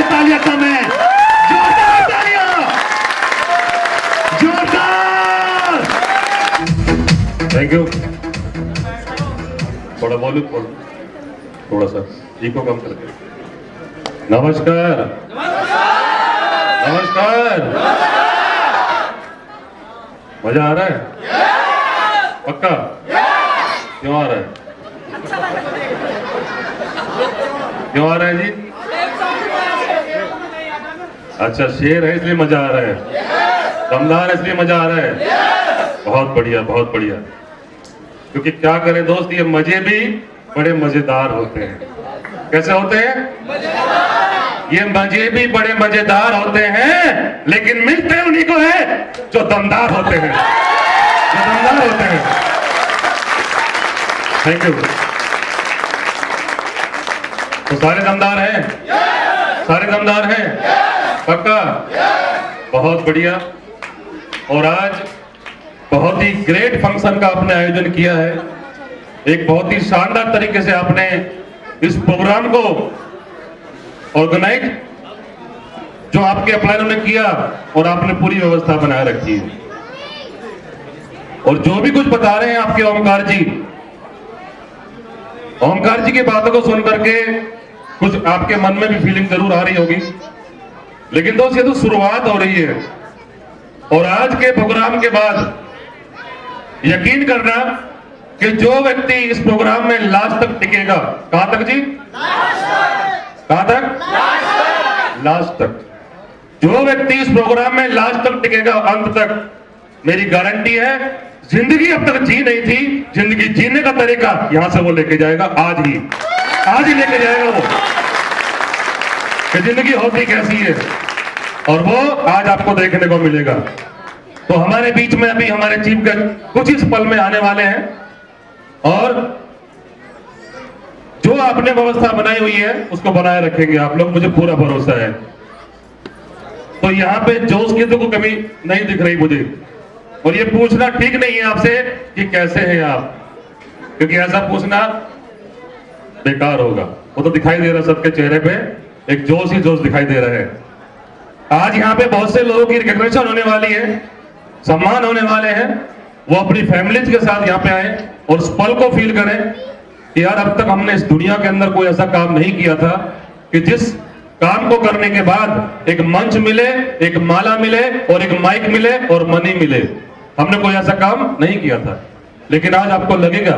तालियां कम है? जोरदार तालियां, जोरदार। Thank you. थोड़ा वॉल्यूम खोलो, थोड़ा सा इको कम करके। नमस्कार, नमस्कार। मजा आ रहा है? पक्का? क्यों आ रहा है? क्यों आ रहा है जी? अच्छा, शेर है इसलिए मजा आ रहा है, दमदार है इसलिए मजा आ रहा है। बहुत बढ़िया, बहुत बढ़िया। क्योंकि क्या करें दोस्त, ये मजे भी बड़े मजेदार होते हैं। कैसे होते हैं? ये मजे भी बड़े मजेदार होते हैं, लेकिन मिलते उन्हीं को है जो दमदार होते हैं, जो दमदार होते हैं। Thank you. तो सारे दमदार हैं? सारे दमदार हैं? पक्का? बहुत बढ़िया। और आज बहुत ही ग्रेट फंक्शन का आपने आयोजन किया है। एक बहुत ही शानदार तरीके से आपने इस प्रोग्राम को ऑर्गेनाइज जो आपके अपलाइनों ने किया, और आपने पूरी व्यवस्था बनाए रखी है। और जो भी कुछ बता रहे हैं आपके ओमकार जी की बातों को सुनकर के कुछ आपके मन में भी फीलिंग जरूर आ रही होगी, लेकिन दोस्त ये तो शुरुआत हो रही है। और आज के प्रोग्राम के बाद यकीन करना कि जो व्यक्ति इस प्रोग्राम में लास्ट तक टिकेगा, कहां तक जी? कहां तक? लास्ट तक। जो व्यक्ति इस प्रोग्राम में लास्ट तक टिकेगा, अंत तक, मेरी गारंटी है, जिंदगी अब तक जी नहीं थी, जिंदगी जीने का तरीका यहां से वो लेके जाएगा। आज ही लेके जाएगा वो, कि जिंदगी होती कैसी है, और वो आज आपको देखने को मिलेगा। तो हमारे बीच में अभी हमारे चीफ गेस्ट कुछ इस पल में आने वाले हैं, और जो आपने व्यवस्था बनाई हुई है उसको बनाए रखेंगे आप लोग, मुझे पूरा भरोसा है। तो यहाँ पे जोश की तो कोई कमी नहीं दिख रही मुझे। और ये पूछना ठीक नहीं है आपसे कि कैसे हैं आप, क्योंकि ऐसा पूछना बेकार होगा। वो तो दिखाई दे रहा है सबके चेहरे पे, एक जोश ही जोश दिखाई दे रहा है। आज यहाँ पे बहुत से लोगों की रिकॉग्निशन होने वाली है, सम्मान होने वाले हैं। वो अपनी फैमिलीज के साथ यहाँ पे आए और उस पल को फील करें कि यार अब तक हमने इस दुनिया के अंदर कोई ऐसा काम नहीं किया था कि जिस काम को करने के बाद एक मंच मिले, एक माला मिले, और एक माइक मिले, और मनी मिले। हमने कोई ऐसा काम नहीं किया था, लेकिन आज आपको लगेगा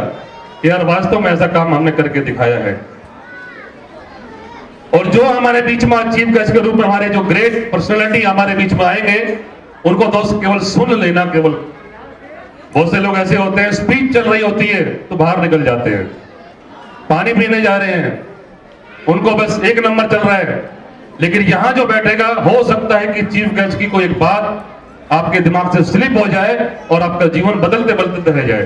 कि यार वास्तव में ऐसा काम हमने करके दिखाया है। और जो हमारे बीच में चीफ गेस्ट के रूप में हमारे जो ग्रेट पर्सनालिटी हमारे बीच में आएंगे, उनको दोस्त केवल सुन लेना। केवल बहुत से लोग ऐसे होते हैं, स्पीच चल रही होती है तो बाहर निकल जाते हैं, पानी पीने जा रहे हैं, उनको बस एक नंबर चल रहा है। लेकिन यहां जो बैठेगा, हो सकता है कि चीफ गेस्ट की कोई एक बात आपके दिमाग से स्लिप हो जाए और आपका जीवन बदलते बदलते रह जाए।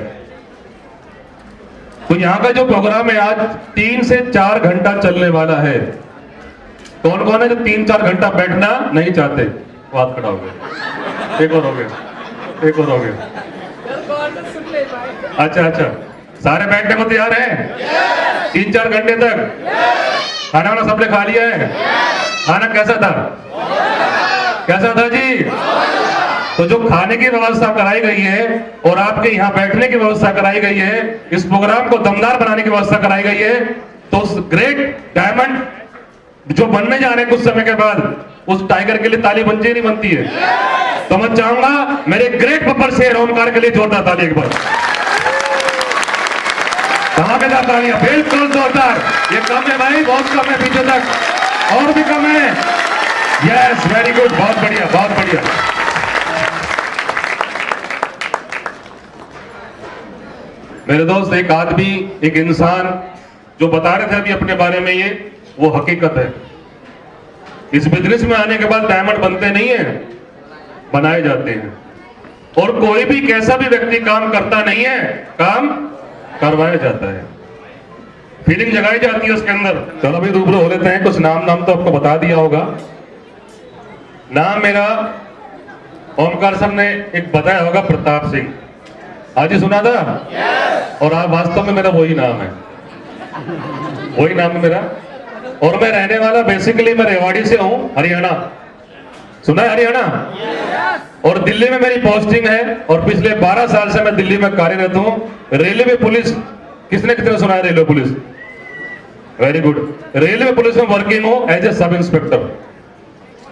तो यहाँ का जो प्रोग्राम है आज 3 से 4 घंटा चलने वाला है। कौन कौन है जो 3-4 घंटा बैठना नहीं चाहते? बात खड़ा हो गया, एक और हो गया, एक और हो गया। अच्छा, सारे बैठने को तैयार हैं 3-4 घंटे तक? खाना वाना सबने खा लिया है? खाना कैसा था? कैसा था जी? तो जो खाने की व्यवस्था कराई गई है और आपके यहाँ बैठने की व्यवस्था कराई गई है, इस प्रोग्राम को दमदार बनाने की व्यवस्था कराई गई है, तो उस ग्रेट डायमंड जो बनने जा रहे हैं कुछ समय के बाद, उस टाइगर के लिए ताली बनती नहीं बनती है? तो मैं चाहूंगा मेरे ग्रेट बब्बर शेर ओमकार के लिए जोरदार ताली एक बार। धमाकेदार तालियां, बिल्कुल जोरदार। ये कम है भाई, बहुत कम है, पीछे तक और भी कम है। यस, वेरी गुड, बहुत बढ़िया, बहुत बढ़िया। मेरे दोस्त, एक आदमी, एक इंसान जो बता रहे थे अभी अपने बारे में, ये वो हकीकत है। इस बिजनेस में आने के बाद डायमंड बनते नहीं है, बनाए जाते हैं। और कोई भी कैसा भी व्यक्ति काम करता नहीं है, काम करवाया जाता है, फीलिंग जगाई जाती है उसके अंदर। चलो अभी रूबरू हो लेते हैं। कुछ नाम तो आपको बता दिया होगा। नाम मेरा ओमकार साहब ने एक बताया होगा, प्रताप सिंह। आज ही सुना था? और आप वास्तव में मेरा वही नाम है, वही नाम है मेरा। और मैं रहने वाला बेसिकली मैं रेवाड़ी से हूं, हरियाणा। सुना है हरियाणा? और दिल्ली में मेरी पोस्टिंग है और पिछले 12 साल से मैं दिल्ली में कार्यरत हूं। रेलवे पुलिस, किसने कितने सुना है railway police? Very good. Railway police में वर्किंग हूं एज ए सब इंस्पेक्टर।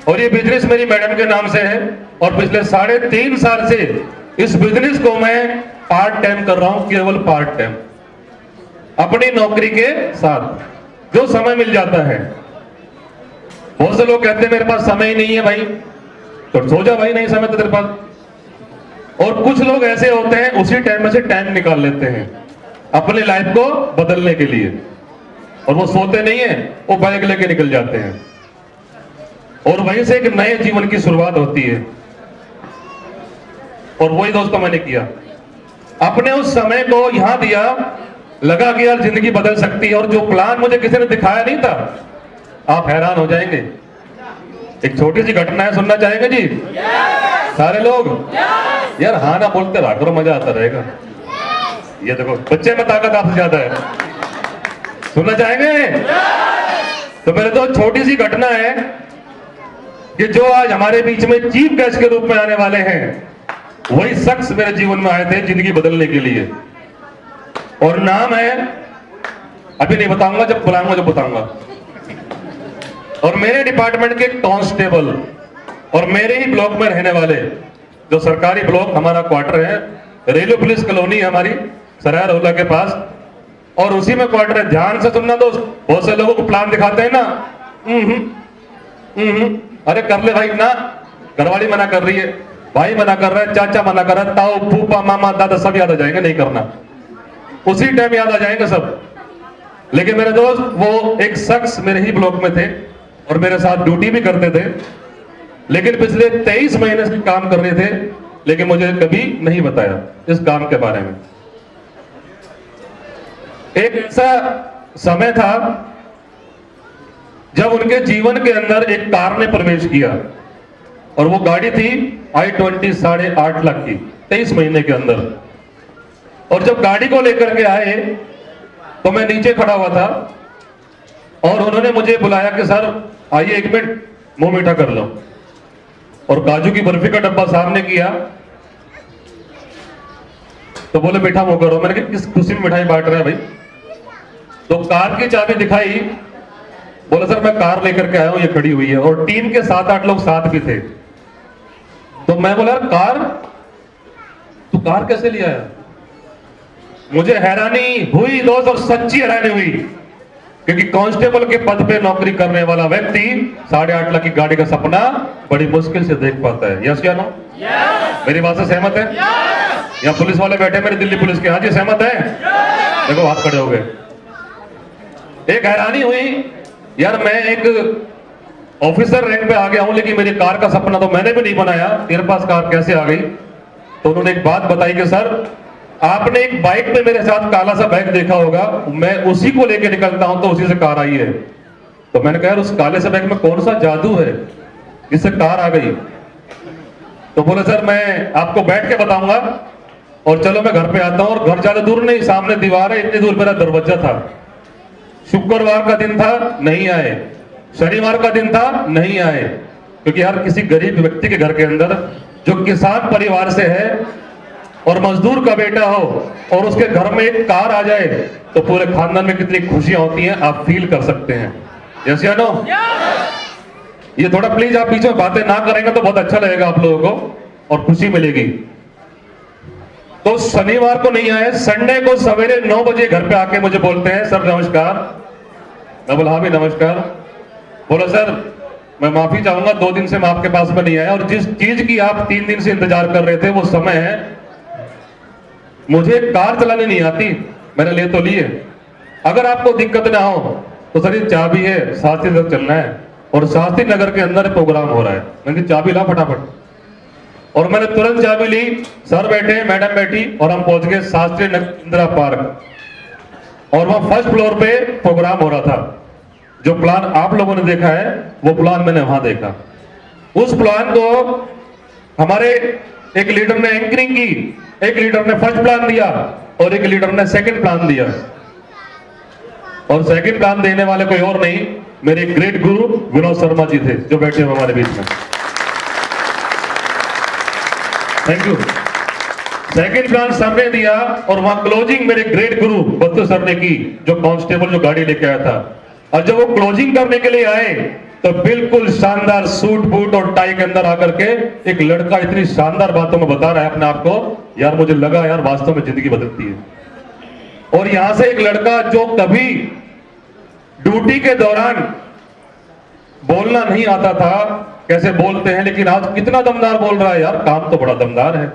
और ये बिजनेस मेरी मैडम के नाम से है और पिछले 3.5 साल से इस बिजनेस को मैं पार्ट टाइम कर रहा हूं, केवल पार्ट टाइम, अपनी नौकरी के साथ जो समय मिल जाता है। बहुत से लोग कहते हैं मेरे पास समय ही नहीं है भाई, तो सो जा भाई, नहीं समय तो तेरे पास। और कुछ लोग ऐसे होते हैं उसी टाइम में से टाइम निकाल लेते हैं अपनी लाइफ को बदलने के लिए, और वो सोते नहीं है, वो बाइक लेके निकल जाते हैं और वहीं से एक नए जीवन की शुरुआत होती है। और वही दोस्तों मैंने किया, अपने उस समय को यहां दिया, लगा कि यार जिंदगी बदल सकती है। और जो प्लान मुझे किसी ने दिखाया नहीं था, आप हैरान हो जाएंगे। एक छोटी सी घटना है, सुनना चाहेंगे जी? सारे लोग यार हाँ ना बोलते रहा करो, मजा आता रहेगा। ये देखो बच्चे में ताकत आपसे ज्यादा है, सुनना चाहेंगे? तो मेरे तो छोटी सी घटना है कि जो आज हमारे बीच में चीफ गेस्ट के रूप में आने वाले हैं, वही शख्स मेरे जीवन में आए थे जिंदगी बदलने के लिए। और नाम है, अभी नहीं बताऊंगा, जब बुलाऊंगा जब बताऊंगा। और मेरे डिपार्टमेंट के कांस्टेबल और मेरे ही ब्लॉक में रहने वाले, जो सरकारी ब्लॉक हमारा क्वार्टर है, रेलवे पुलिस कॉलोनी हमारी सराय रोला के पास, और उसी में क्वार्टर है। ध्यान से सुनना दोस्त, बहुत से लोगों को प्लान दिखाते हैं ना, अरे कर ले भाई ना, घरवाली मना कर रही है, भाई मना कर रहा है, चाचा मना कर रहा है, ताऊ फूफा मामा दादा सब याद आ जाएंगे, नहीं करना, उसी टाइम याद आ जाएंगे सब। लेकिन मेरे दोस्त, वो एक शख्स मेरे ही ब्लॉक में थे और मेरे साथ ड्यूटी भी करते थे, लेकिन पिछले 23 महीने से काम कर रहे थे, लेकिन मुझे कभी नहीं बताया इस काम के बारे में। एक ऐसा समय था जब उनके जीवन के अंदर एक कार ने प्रवेश किया, और वो गाड़ी थी i20 8.5 लाख की, 23 महीने के अंदर। और जब गाड़ी को लेकर के आए तो मैं नीचे खड़ा हुआ था और उन्होंने मुझे बुलाया कि सर आइए 1 मिनट मुंह मीठा कर लो, और काजू की बर्फी का डब्बा सामने किया तो बोले मीठा मुंह करो। मैंने कहा किस खुशी में मिठाई बांट रहा है भाई? तो कार की चाबी दिखाई, बोला सर मैं कार लेकर के आया हूं, ये खड़ी हुई है। और टीम के 7-8 लोग साथ भी थे। तो मैं बोला कार, तू कार कैसे ले आया? मुझे हैरानी हुई दोस्त, और सच्ची हैरानी हुई, क्योंकि कांस्टेबल के पद पे नौकरी करने वाला व्यक्ति 8.5 लाख की गाड़ी का सपना बड़ी मुश्किल से देख पाता है। यस या नो? मेरी बात से सहमत है? या पुलिस वाले बैठे मेरे दिल्ली पुलिस के? हाँ जी सहमत है? देखो हाथ खड़े हो गए। एक हैरानी हुई, यार मैं एक ऑफिसर रैंक पे आ गया हूं, लेकिन मेरी कार का सपना तो मैंने भी नहीं बनाया, तेरे पास कार कैसे आ गई? तो उन्होंने एक बात बताई कि सर आपने एक बाइक पे मेरे साथ काला सा बैग देखा होगा, मैं उसी को लेके निकलता हूं तो उसी से कार आई है। तो मैंने कहा यार उस काले से बैग में कौन सा जादू है जिससे कार आ गई? तो बोले सर मैं आपको बैठ के बताऊंगा, और चलो मैं घर पे आता हूं। और घर ज्यादा दूर नहीं, सामने दीवार है, इतनी दूर मेरा दरवाजा था। शुक्रवार का दिन था, नहीं आए। शनिवार का दिन था, नहीं आए, क्योंकि हर किसी गरीब व्यक्ति के घर के अंदर जो किसान परिवार से है और मजदूर का बेटा हो और उसके घर में एक कार आ जाए तो पूरे खानदान में कितनी खुशियां होती हैं, आप फील कर सकते हैं। यस या नो? ये थोड़ा प्लीज आप बीच में बातें ना करेंगे तो बहुत अच्छा लगेगा आप लोगों को और खुशी मिलेगी। तो शनिवार को नहीं आए, संडे को सवेरे 9 बजे घर पे आके मुझे बोलते हैं सर नमस्कार। मैं बोला हाँ भी नमस्कार। बोला सर मैं माफी चाहूंगा, 2 दिन से मैं आपके पास में नहीं आया, और जिस चीज की आप 3 दिन से इंतजार कर रहे थे वो समय है, मुझे कार चलाने नहीं आती, मैंने ले तो ली है, अगर आपको दिक्कत ना हो तो सर ये चाबी है, शास्त्री नगर चलना है और शास्त्री नगर के अंदर प्रोग्राम हो रहा है। मैंने चाबी ला फटाफट, और मैंने तुरंत चाबी ली, सर बैठे मैडम बैठी और हम पहुंच गए शास्त्री नगर इंदिरा पार्क, और वहां फर्स्ट फ्लोर पे प्रोग्राम हो रहा था। जो प्लान आप लोगों ने देखा है वो प्लान मैंने वहां देखा। उस प्लान को हमारे एक लीडर ने एंकरिंग की, एक लीडर ने फर्स्ट प्लान दिया और एक लीडर ने सेकंड प्लान दिया। और सेकंड प्लान देने वाले कोई और नहीं, मेरे ग्रेट गुरु विनोद शर्मा जी थे जो बैठे हुए हमारे बीच में। Thank you. Second plan sir ने दिया और वहां क्लोजिंग मेरे ग्रेट गुरु बत्तू सर ने की, जो कांस्टेबल जो गाड़ी लेके आया था। और जब वो क्लोजिंग करने के लिए आए तो बिल्कुल शानदार सूट बूट और टाई के अंदर आकर के एक लड़का इतनी शानदार बातों में बता रहा है अपने आप को, यार मुझे लगा यार वास्तव में जिंदगी बदलती है। और यहां से एक लड़का जो कभी ड्यूटी के दौरान बोलना नहीं आता था, कैसे बोलते हैं, लेकिन आज कितना दमदार बोल रहा है यार, काम तो बड़ा दमदार है।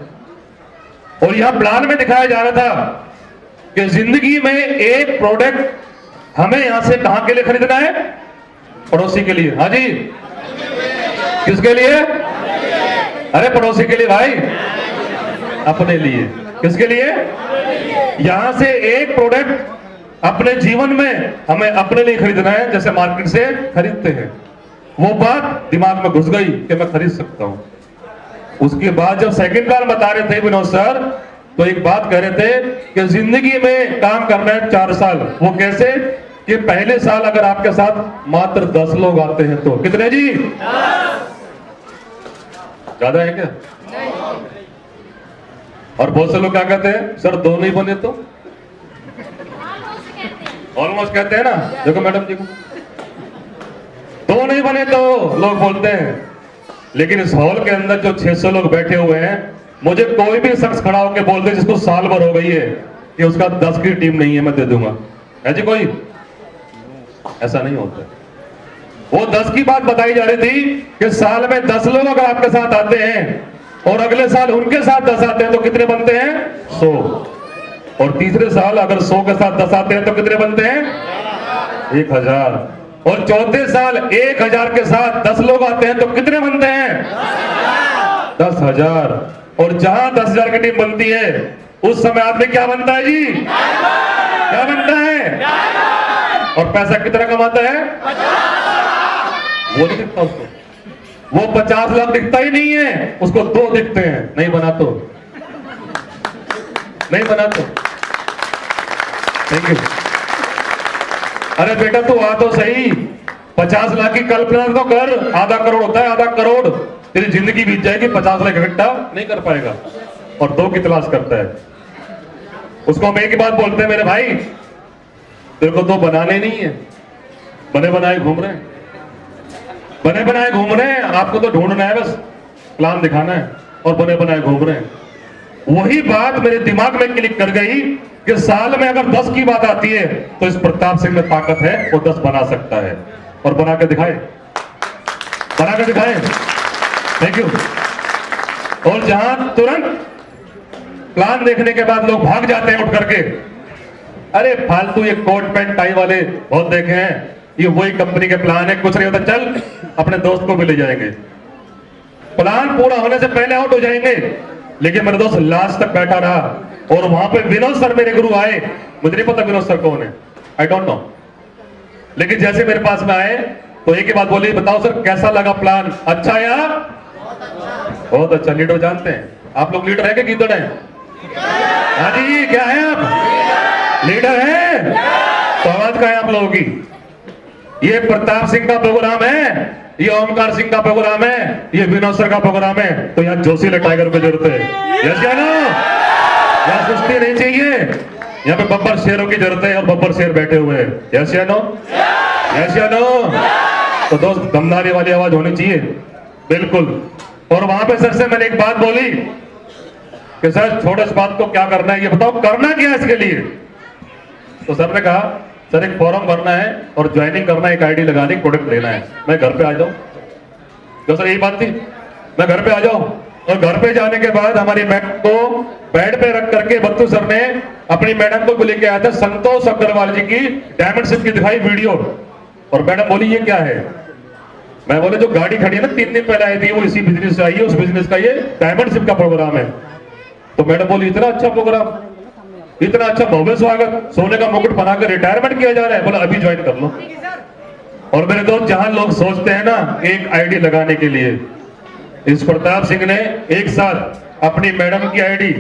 और यहां प्लान में दिखाया जा रहा था कि जिंदगी में एक प्रोडक्ट हमें यहां से कहां के लिए खरीदना है, पड़ोसी के लिए। हाँ जी, किसके लिए? अरे पड़ोसी के लिए भाई, अपने लिए। किसके लिए? यहां से एक प्रोडक्ट अपने जीवन में हमें अपने लिए खरीदना है, जैसे मार्केट से खरीदते हैं। वो बात दिमाग में घुस गई कि मैं खरीद सकता हूं। उसके बाद जब सेकंड प्लान बता रहे थे विनोद सर, तो एक बात कह रहे थे कि जिंदगी में काम करना है 4 साल। वो कैसे? कि पहले साल अगर आपके साथ मात्र 10 लोग आते हैं तो कितने जी? ज्यादा है क्या? और बहुत से लोग क्या कहते हैं, सर 2 नहीं बने तो? ऑलमोस्ट कहते हैं ना, देखो मैडम जी को 2 नहीं बने तो लोग बोलते हैं। लेकिन इस हॉल के अंदर जो 600 लोग बैठे हुए हैं, मुझे कोई भी शख्स खड़ा होकर बोल दे जिसको साल भर हो गई है कि उसका 10 की टीम नहीं है, मैं दे दूंगा। है जी कोई? ऐसा नहीं होता। वो 10 की बात बताई जा रही थी कि साल में 10 लोग अगर आपके साथ आते हैं और अगले साल उनके साथ 10 आते हैं तो कितने बनते हैं? 100। और तीसरे साल अगर 100 के साथ 10 आते हैं तो कितने बनते हैं? 1000। और चौथे साल 1000 के साथ 10 लोग आते हैं तो कितने बनते हैं? 10,000। और जहां 10,000 की टीम बनती है उस समय आदमी क्या बनता है जी? क्या बनता है? और पैसा कितना कमाता है? वो नहीं दिखता उसको, वो 50 लाख दिखता ही नहीं है, उसको 2 दिखते हैं। नहीं बना तो नहीं बना तो। Thank you. अरे बेटा तू आ तो सही, 50 लाख की कल्पना तो कर, आधा करोड़ होता है, आधा करोड़। तेरी जिंदगी बीत जाएगी, 50 लाख इकट्ठा नहीं कर पाएगा और 2 की तलाश करता है। उसको हम एक ही बात बोलते हैं, मेरे भाई तेरे को तो बनाने नहीं है, बने बनाए घूम रहे हैं, बने बनाए घूम रहे हैं। आपको तो ढूंढना है, बस प्लान दिखाना है और बने बनाए घूम रहे हैं। वही बात मेरे दिमाग में क्लिक कर गई कि साल में अगर 10 की बात आती है तो इस प्रताप सिंह में ताकत है, वो 10 बना सकता है और बना के दिखाए, बना के दिखाए। Thank you. और जहां तुरंत प्लान देखने के बाद लोग भाग जाते हैं उठ करके, अरे फालतू ये कोट पैंट टाई वाले बहुत देखे हैं, ये वही कंपनी के प्लान है, कुछ नहीं होता, चल अपने दोस्त को भी ले जाएंगे। प्लान पूरा होने से पहले आउट हो जाएंगे। लेकिन मेरा दोस्त लास्ट तक बैठा रहा और वहां पे विनोद सर मेरे गुरु आए। मुझे नहीं पता विनोद सर कौन है, आई डोंट नो। लेकिन जैसे मेरे पास में आए तो एक ही बात बोली, बताओ सर कैसा लगा प्लान? अच्छा या बहुत अच्छा। लीडर जानते हैं आप लोग? लीडर है कि गीदड़ है? हाँ जी, क्या है आप? लीडर है? तो आवाज का है आप लोगों की? ये प्रताप सिंह का प्रोग्राम है, ये ओमकार सिंह का प्रोग्राम है, ये विनोद सर का प्रोग्राम है, तो यहाँ जोशीले टाइगर की जरूरत है। यस या नो? यहाँ सुस्ती नहीं चाहिए, यहाँ पे बब्बर शेरों की जरूरत है और बब्बर शेर बैठे हुए हैं। यस या नो? यस या नो? तो दोस्त दमदारी वाली आवाज होनी चाहिए, बिल्कुल। और वहां पे सर से मैंने एक बात बोली कि सर छोटे इस बात को क्या करना है, ये बताओ करना क्या है इसके लिए? तो सर ने कहा सर एक फॉर्म भरना है और ज्वाइनिंग करना है, एक आईडी लगानी, प्रोडक्ट लेना है, मैं घर पे आ जाऊं? तो सर यही बात थी, मैं घर पे आ जाऊं। और घर पे जाने के बाद हमारी मैडम को बेड पे रख करके बत्तू सर ने अपनी मैडम को लेके आया था, संतोष अग्रवाल जी की डायमंड शिप की दिखाई वीडियो। और मैडम बोली ये क्या है? मैं बोले जो गाड़ी खड़ी है ना 3 दिन पहले आई थी, वो इसी बिजनेस से आई है, उस बिजनेस का ये डायमंड शिप का प्रोग्राम है। तो मैडम बोली इतना अच्छा प्रोग्राम, इतना अच्छा भव्य स्वागत, सोने का मुकुट बनाकर रिटायरमेंट किया जा रहा है, बोला अभी ज्वाइन कर लो। और मेरे दोस्त जहां लोग सोचते हैं ना एक आईडी लगाने के लिए, इस प्रताप सिंह ने एक साथ अपनी मैडम की आईडी,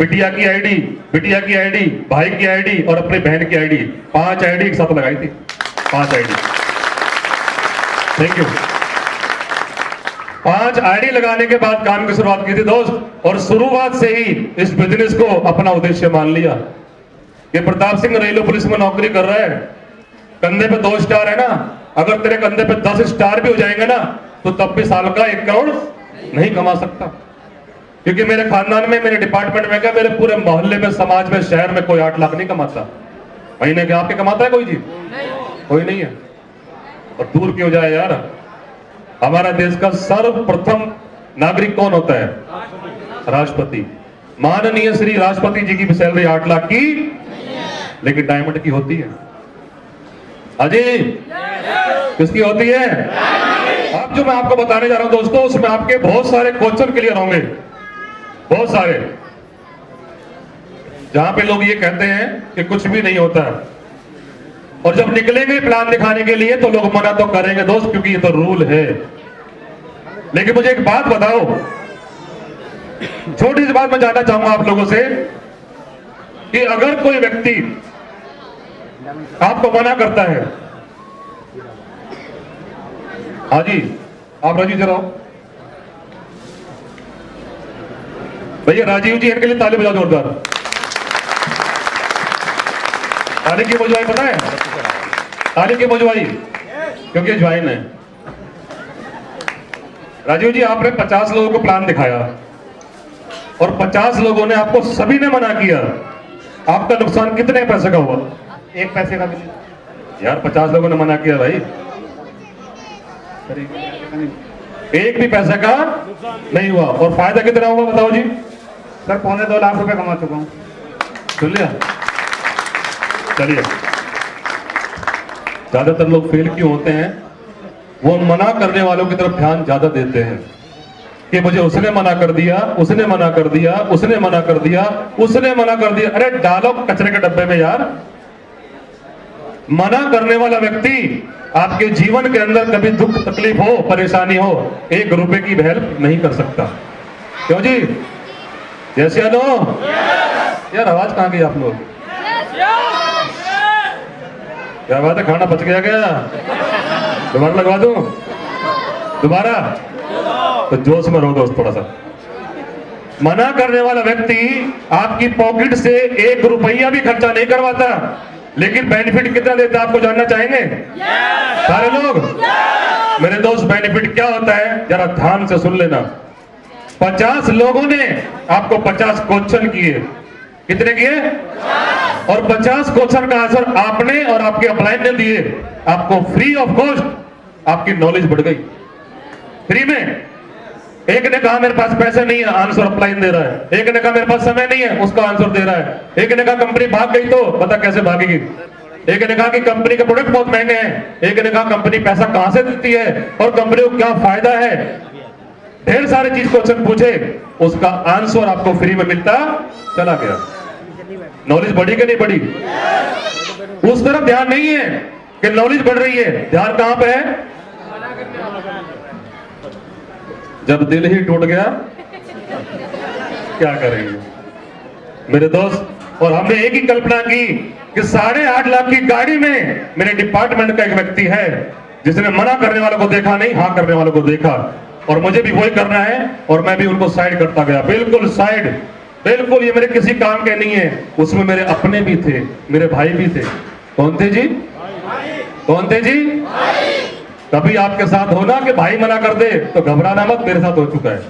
बिटिया की आईडी, बिटिया की आईडी, भाई की आईडी और अपनी बहन की आईडी, 5 आईडी एक साथ लगाई थी। 5 आईडी। Thank you. 5 आईडी लगाने के बाद काम की शुरुआत की थी दोस्त, और शुरुआत से ही इस बिजनेस को अपना उद्देश्य मान लिया। ये प्रताप सिंह रेलवे पुलिस में नौकरी कर रहा है, कंधे पे 2 स्टार है ना, अगर तेरे कंधे पे 10 स्टार भी हो जाएंगे ना, तो तब भी साल का 1 करोड़ नहीं कमा सकता। क्योंकि मेरे खानदान में, मेरे डिपार्टमेंट में क्या, मेरे पूरे मोहल्ले में, समाज में, शहर में कोई 8 लाख नहीं कमाता महीने के। आपके कमाता है कोई जी? कोई नहीं है। और दूर क्यों जाए यार, हमारा देश का सर्वप्रथम नागरिक कौन होता है? राष्ट्रपति। माननीय श्री राष्ट्रपति जी की भी सैलरी 8 लाख की, लेकिन डायमंड की होती है। अजय किसकी होती है? अब जो मैं आपको बताने जा रहा हूं दोस्तों, उसमें आपके बहुत सारे क्वेश्चन क्लियर होंगे, बहुत सारे, जहां पे लोग ये कहते हैं कि कुछ भी नहीं होता, और जब निकलेंगे प्लान दिखाने के लिए तो लोग मना तो करेंगे दोस्त, क्योंकि ये तो रूल है। लेकिन मुझे एक बात बताओ, छोटी सी बात मैं जानना चाहूंगा आप लोगों से, कि अगर कोई व्यक्ति आपको मना करता है, हाँ जी आप राजीव जी रहो भैया, राजीव जी इनके लिए ताली बजाओ जोरदार। ताली की बजवाई पता है? ताली की बजवाई क्योंकि ज्वाइन है। राजीव जी आपने 50 लोगों को प्लान दिखाया और 50 लोगों ने आपको, सभी ने मना किया, आपका नुकसान कितने पैसे का हुआ? 1 पैसे का भी नहीं। यार 50 लोगों ने मना किया भाई, एक भी पैसे का नहीं हुआ, और फायदा कितना हुआ बताओ जी? सर 2.25 लाख रुपए कमा चुका हूं। सुन लिया? चलिए, ज्यादातर लोग फेल क्यों होते हैं? वो मना करने वालों की तरफ ध्यान ज्यादा देते हैं कि मुझे उसने मना कर दिया, उसने मना कर दिया, उसने मना कर दिया, उसने मना कर दिया। अरे डालो कचरे के डब्बे में यार। मना करने वाला व्यक्ति आपके जीवन के अंदर कभी दुख तकलीफ हो, परेशानी हो, 1 रुपए की भी हेल्प नहीं कर सकता। क्यों जी? जैसे लो यार, आवाज कहां गई आप लोग? क्या बात है, खाना बच गया क्या? दोबारा लगवा दूं? दोबारा? तो जोश में रहो दोस्त थोड़ा सा। मना करने वाला व्यक्ति आपकी पॉकेट से 1 रुपया भी खर्चा नहीं करवाता, लेकिन बेनिफिट कितना देता है आपको जानना चाहेंगे? सारे लोग? मेरे दोस्त, बेनिफिट क्या होता है जरा ध्यान से सुन लेना। 50 लोगों ने आपको 50 क्वेश्चन किए। कितने किए? और 50 क्वेश्चन का आंसर आपने और आपके अपलाइन ने दिए। आपको फ्री ऑफ कॉस्ट आपकी नॉलेज बढ़ गई, फ्री में। एक ने कहा मेरे पास पैसे नहीं है, आंसर अपलाइन दे रहा है। एक ने कहा मेरे पास समय नहीं है, उसका आंसर दे रहा है। एक ने कहा कंपनी भाग गई तो पता कैसे भागेगी। एक ने कहा कि कंपनी के प्रोडक्ट बहुत महंगे हैं। एक ने कहा कंपनी पैसा कहां से देती है और कंपनी को क्या फायदा है। ढेर सारे चीज क्वेश्चन पूछे, उसका आंसर आपको फ्री में मिलता चला गया। नॉलेज बढ़ी कि नहीं बढ़ी? उस तरफ ध्यान नहीं है कि नॉलेज बढ़ रही है, ध्यान कहां पे है? जब दिल ही टूट गया क्या करेंगे मेरे दोस्त। और हमने एक ही कल्पना की कि 8.5 लाख की गाड़ी में मेरे डिपार्टमेंट का एक व्यक्ति है जिसने मना करने वालों को देखा नहीं, हाँ करने वालों को देखा। और मुझे भी वही करना है, और मैं भी उनको साइड करता गया, बिल्कुल साइड, बिल्कुल। ये मेरे किसी काम के नहीं है, उसमें मेरे अपने भी थे, मेरे भाई भी थे। कौन थे जी? कौन थे जी? कभी आपके साथ होना कि भाई मना कर दे तो घबराना मत, मेरे साथ हो चुका है।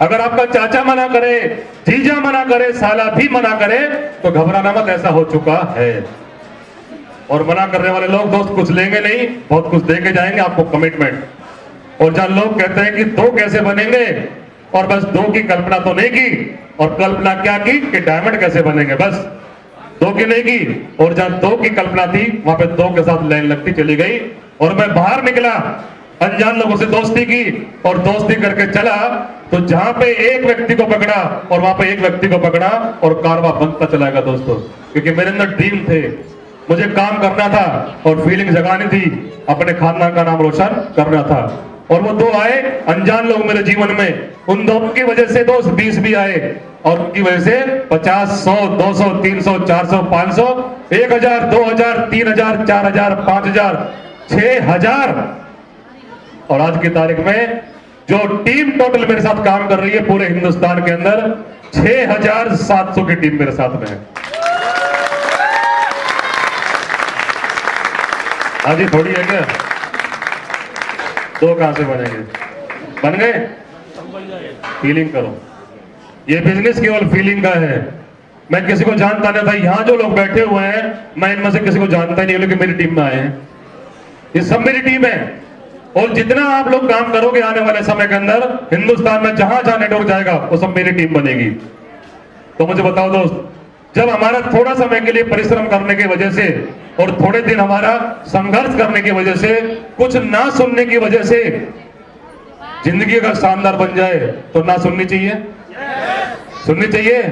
अगर आपका चाचा मना करे, जीजा मना करे, साला भी मना करे तो घबराना मत, ऐसा हो चुका है। और मना करने वाले लोग दोस्त कुछ लेंगे नहीं, बहुत कुछ दे के जाएंगे आपको, कमिटमेंट। और जहां लोग कहते हैं कि 2 कैसे बनेंगे, और बस 2 की कल्पना तो नहीं की, और कल्पना क्या की कि डायमंड कैसे बनेंगे, बस 2 की नहीं की। और जहां 2 की कल्पना थी वहां पे 2 के साथ लाइन लगती चली गई। और मैं बाहर निकला, अनजान लोगों से दोस्ती की, और दोस्ती करके चला तो जहां पे एक व्यक्ति को पकड़ा और वहां पे एक व्यक्ति को पकड़ा, और कारवा बनता चला गया दोस्तों। क्योंकि मेरे अंदर ड्रीम थे, मुझे काम करना था और फीलिंग जगानी थी, अपने खानदान का नाम रोशन करना था। और वो 2 आए अनजान लोग मेरे जीवन में, उन 2 की वजह से दोस्त 20 भी आए, और उनकी वजह से 50, 100, 200, 300, 400, 500, 1000, 2000, 3000, 4000, 5000, 6000 और आज की तारीख में जो टीम टोटल मेरे साथ काम कर रही है पूरे हिंदुस्तान के अंदर 6700 की टीम मेरे साथ में है। आज ही थोड़ी है क्या? दो कहां से बनेंगे? बन गए? फीलिंग करो, ये बिजनेस केवल फीलिंग का है। मैं किसी को जानता नहीं था, यहां जो लोग बैठे हुए हैं मैं इनमें से किसी को जानता नहीं, लेकिन मेरी टीम में आए हैं। ये सब मेरी टीम है और जितना आप लोग काम करोगे आने वाले समय के अंदर हिंदुस्तान में जहां जहां नेटवर्क जाएगा वो सब मेरी टीम बनेगी। तो मुझे बताओ दोस्त, जब हमारा थोड़ा समय के लिए परिश्रम करने की वजह से और थोड़े दिन हमारा संघर्ष करने की वजह से, कुछ ना सुनने की वजह से जिंदगी अगर शानदार बन जाए तो ना सुननी चाहिए? सुननी चाहिए?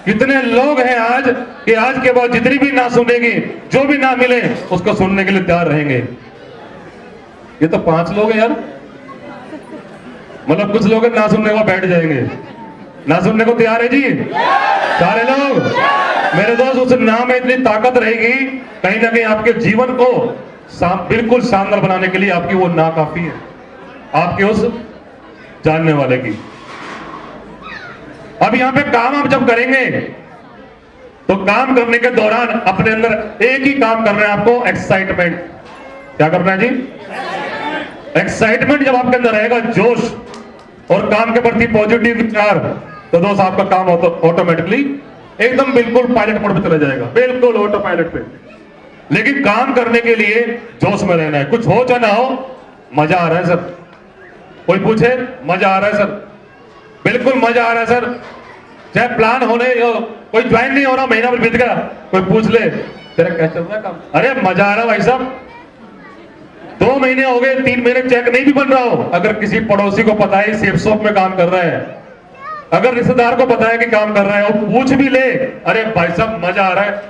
कितने लोग हैं आज कि आज के बाद जितनी भी ना सुनेगी, जो भी ना मिले उसको सुनने के लिए तैयार रहेंगे। ये तो 5 लोग हैं यार, मतलब कुछ लोग ना सुनने को बैठ जाएंगे। ना सुनने को तैयार है जी सारे लोग? मेरे दोस्त, उस ना में इतनी ताकत रहेगी, कहीं ना कहीं आपके जीवन को बिल्कुल शानदार बनाने के लिए आपकी वो ना काफी है, आपके उस जानने वाले की। अब यहां पे काम आप जब करेंगे तो काम करने के दौरान अपने अंदर एक ही काम करना है आपको, एक्साइटमेंट। क्या करना है जी? एक्साइटमेंट जब आपके अंदर रहेगा, जोश और काम के प्रति पॉजिटिव विचार, तो दोस्त आपका काम ऑटोमेटिकली एकदम बिल्कुल पायलट मोड पे चला जाएगा, बिल्कुल ऑटो पायलट पे। लेकिन काम करने के लिए जोश में रहना है, कुछ हो चाहे ना हो, मजा आ रहा है सर। कोई पूछे मजा आ रहा है सर? बिल्कुल मजा आ रहा है सर। चाहे प्लान होने, कोई ज्वाइन नहीं हो रहा, महीना भर बीत गया, कोई पूछ ले तेरा क्या चल रहा है काम? अरे मजा आ रहा है भाई साहब। 2 महीने हो गए, 3 महीने चेक नहीं भी बन रहा हो, अगर किसी पड़ोसी को पता है सेफ शॉप में काम कर रहा है, अगर रिश्तेदार को पता है कि काम कर रहा है, वो पूछ भी ले, अरे भाई साहब मजा आ रहा है,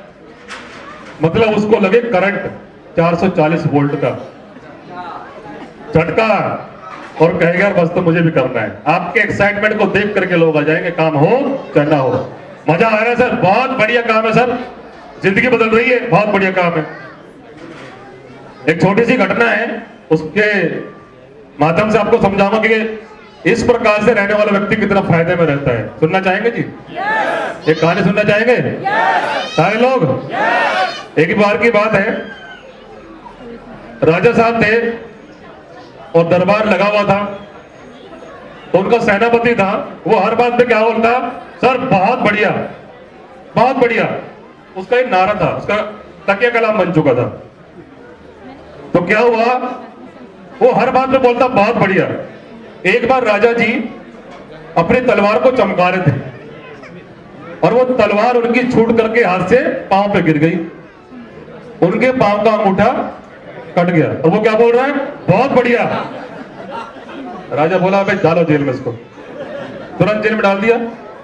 मतलब उसको लगे करंट 440 वोल्ट का झटका और कहेगा यार बस तो मुझे भी करना है। आपके एक्साइटमेंट को देख करके लोग आ जाएंगे, काम हो चाहे ना हो। मजा आ रहा है सर, बहुत बढ़िया काम है सर, जिंदगी बदल रही है, बहुत बढ़िया काम है। एक छोटी सी घटना है, उसके माध्यम से आपको समझाऊंगा कि इस प्रकार से रहने वाला व्यक्ति कितना फायदे में रहता है। सुनना चाहेंगे जी? एक कहानी सुनना चाहेंगे सारे लोग? एक बार की बात है, राजा साहब थे और दरबार लगा हुआ था, तो उनका सेनापति था, वो हर बात पे क्या बोलता? सर बहुत बढ़िया, बहुत बढ़िया। उसका एक नारा था, उसका तकिया कलाम बन चुका था। तो क्या हुआ, वो हर बात पे बोलता बहुत बढ़िया। एक बार राजा जी अपनी तलवार को चमका रहे थे और वो तलवार उनकी छूट करके हाथ से पांव पे गिर गई, उनके पांव का अंगूठा कट गया और वो क्या बोल रहा है? बहुत बढ़िया। राजा बोला भाई डालो जेल में इसको, तुरंत जेल में डाल दिया।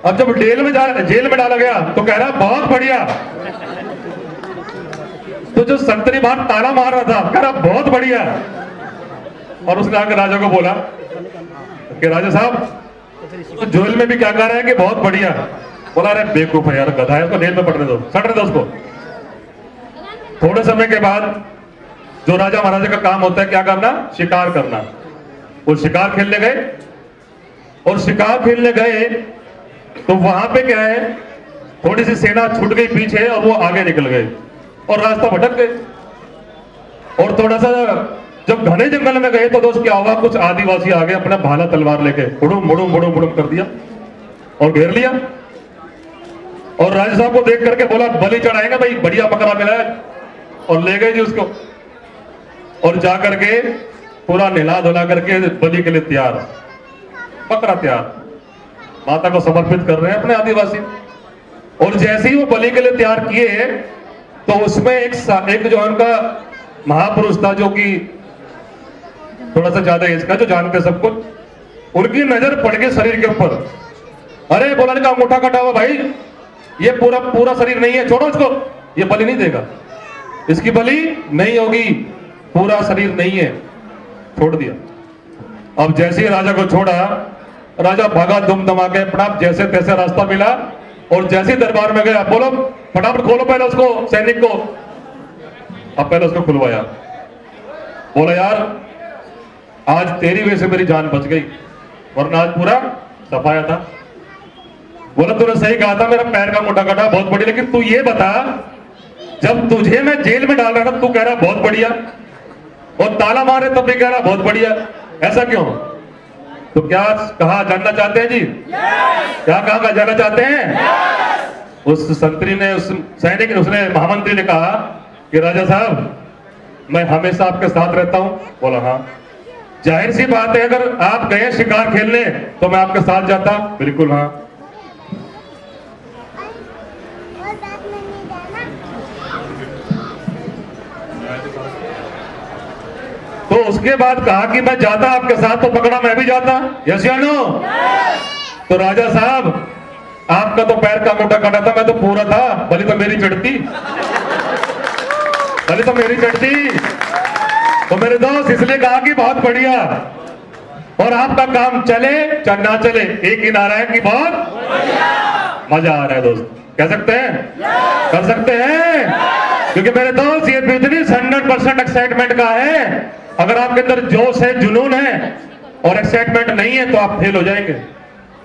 अब जब जेल में डाला गया तो कह रहा बहुत बढ़िया। तो जो संतरी बाहर ताला मार रहा था कह रहा बहुत बढ़िया, और उसने आकर राजा को बोला कि राजा साहब तो जेल में भी क्या कह रहा है कि बहुत बढ़िया? बोला अरे बेवकूफ है यार, गधा है, उसको जेल में पड़ने दो, सटने दो उसको। थोड़े समय के बाद जो राजा महाराजा का काम होता है क्या करना? शिकार करना। वो शिकार खेलने गए और शिकार खेलने गए तो वहां पे क्या है, थोड़ी सी सेना छूट गई पीछे और वो आगे निकल गए और रास्ता भटक गए। और थोड़ा सा जब घने जंगल में गए तो दोस्त क्या हुआ, कुछ आदिवासी आ गए अपना भाला तलवार लेके, बुड़ुम बुड़ुम बुड़ुम बुड़ुम कर दिया और घेर लिया। और राजा साहब को देख करके बोला बलि चढ़ाएंगे भाई, बढ़िया बकरा मिला है, और ले गए जी उसको और जा करके पूरा नहला धुला करके बलि के लिए तैयार, बकरा तैयार, माता को समर्पित कर रहे हैं अपने आदिवासी। और जैसे ही वो बलि के लिए तैयार किए तो उसमें एक जो उनका महापुरुष था, जो कि थोड़ा सा ज्यादा एज का, जो जानते सब कुछ, उनकी नजर पड़ गई शरीर के ऊपर। अरे बोला का अंगूठा कटा हुआ भाई, ये पूरा शरीर नहीं है, छोड़ो इसको, ये बलि नहीं देगा, इसकी बलि नहीं होगी, पूरा शरीर नहीं है, छोड़ दिया। अब जैसे ही राजा को छोड़ा राजा भागा दुम दमा के फटाफट जैसे तैसे रास्ता मिला और जैसे ही दरबार में गया, बोलो फटाफट खोलो पहले उसको, सैनिक को। अब पहले उसको खुलवाया, बोला यार आज तेरी वजह से मेरी जान बच गई, वरना आज पूरा सफाया था। बोला तूने सही कहा था, मेरा पैर का मोटा काटा बहुत बढ़िया, लेकिन तू ये बता जब तुझे मैं जेल में डाल रहा था तू कह रहा बहुत बढ़िया, और ताला मारे तब भी कह रहा बहुत बढ़िया, ऐसा क्यों? तो क्या कहा जानना चाहते हैं जी? क्या कहा जाना चाहते हैं? उस संतरी ने, उस सैनिक ने, उसने महामंत्री ने कहा कि राजा साहब मैं हमेशा आपके साथ रहता हूं। बोला हाँ। जाहिर सी बात है अगर आप गए शिकार खेलने तो मैं आपके साथ जाता। बिल्कुल हाँ। तो उसके बाद कहा कि मैं जाता आपके साथ, तो पकड़ा मैं भी जाता। यस या नो? तो राजा साहब आपका तो पैर का मोटा काटा था, मैं तो पूरा था, भले तो मेरी चढ़ती, भले तो मेरी चढ़ती। तो मेरे दोस्त इसलिए कहा कि बहुत बढ़िया, और आपका काम चले चाहे ना चले एक ही नारा है कि बहुत मजा आ रहा है। दोस्त कह सकते हैं? कर सकते हैं? क्योंकि मेरे दोस्त ये बिजनेस 100% एक्साइटमेंट का है। अगर आपके अंदर जोश है, जुनून है और एक्साइटमेंट नहीं है तो आप फेल हो जाएंगे,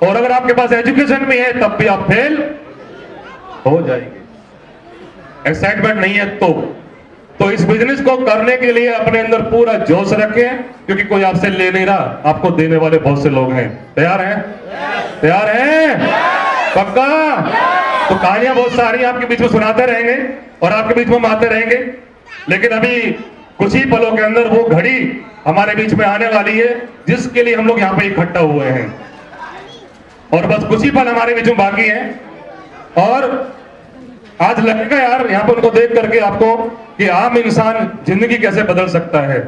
और अगर आपके पास एजुकेशन भी है तब भी आप फेल हो जाएंगे। एक्साइटमेंट नहीं है तो इस बिजनेस को करने के लिए अपने अंदर पूरा जोश रखें, क्योंकि कोई आपसे ले नहीं रहा, आपको देने वाले बहुत से लोग हैं। तैयार हैं? तैयार हैं? पक्का? तो कहानियां बहुत सारी आपके बीच में सुनाते रहेंगे और आपके बीच में हम आते रहेंगे, लेकिन अभी कुछ ही पलों के अंदर वो घड़ी हमारे बीच में आने वाली है जिसके लिए हम लोग यहाँ पे इकट्ठा हुए हैं, और बस कुछ ही पल हमारे बीच में बाकी हैं। और आज लगेगा यार यहाँ पे उनको देख करके आपको कि आम इंसान जिंदगी कैसे बदल सकता है,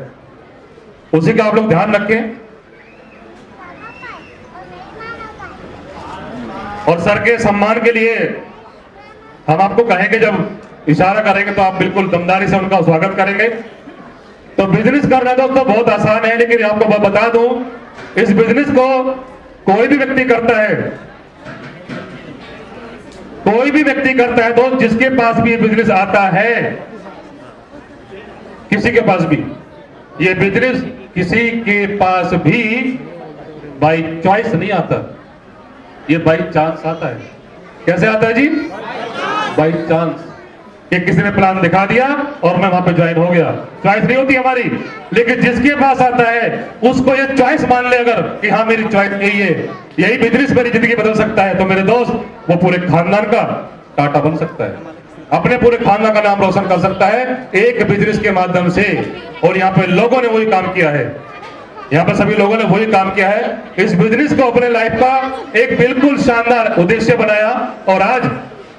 उसी का आप लोग ध्यान रखें। और सर के सम्मान के लिए हम आपको कहेंगे, जब इशारा करेंगे तो आप बिल्कुल दमदारी से उनका स्वागत करेंगे। तो बिजनेस करना दोस्तों बहुत आसान है, लेकिन आपको बता दूं इस बिजनेस को कोई भी व्यक्ति करता है, कोई भी व्यक्ति करता है दोस्त, जिसके पास भी ये बिजनेस आता है, किसी के पास भी ये बिजनेस किसी के पास भी बाई चॉइस नहीं आता, ये बाई चांस आता है। कैसे आता है जी? बाई चांस, कि किसी ने प्लान दिखा दिया और मैं वहां पे ज्वाइन हो गया। चॉइस नहीं होती हमारी, लेकिन जिसके पास आता है उसको ये चॉइस मान ले अगर कि हाँ मेरी चॉइस यही है, यही बिजनेस मेरी जिंदगी बदल सकता है, तो मेरे दोस्त वो पूरे खानदान का टाटा बन सकता है, अपने पूरे खानदान का नाम रोशन कर सकता है एक बिजनेस के माध्यम से। और यहाँ पे लोगों ने वही काम किया है, यहाँ पे सभी लोगों ने वही काम किया है, इस बिजनेस को अपने लाइफ का एक बिल्कुल शानदार उद्देश्य बनाया, और आज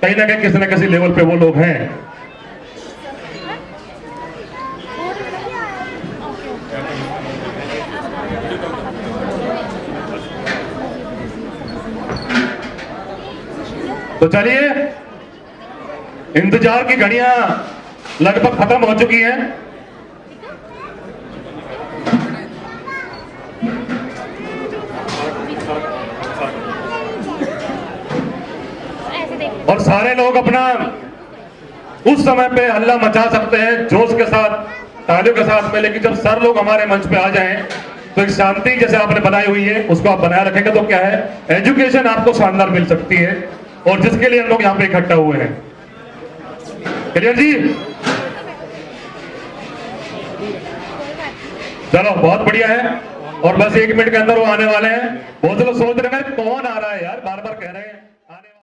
कहीं ना कहीं किसी न किसी लेवल पे वो लोग हैं। तो चलिए, इंतजार की घड़ियां लगभग खत्म हो चुकी हैं। और सारे लोग अपना उस समय पे हल्ला मचा सकते हैं जोश के साथ, तालियों के साथ में, लेकिन जब सर लोग हमारे मंच पे आ जाएं तो एक शांति जैसे आपने बनाई हुई है उसको आप बनाए रखेंगे तो क्या है, एजुकेशन आपको शानदार मिल सकती है, और जिसके लिए हम लोग यहाँ पे इकट्ठा हुए हैं। क्लियर जी? चलो बहुत बढ़िया है, और बस 1 मिनट के अंदर वो आने वाले हैं। बहुत लोग सोच रहे हैं कौन आ रहा है यार, बार बार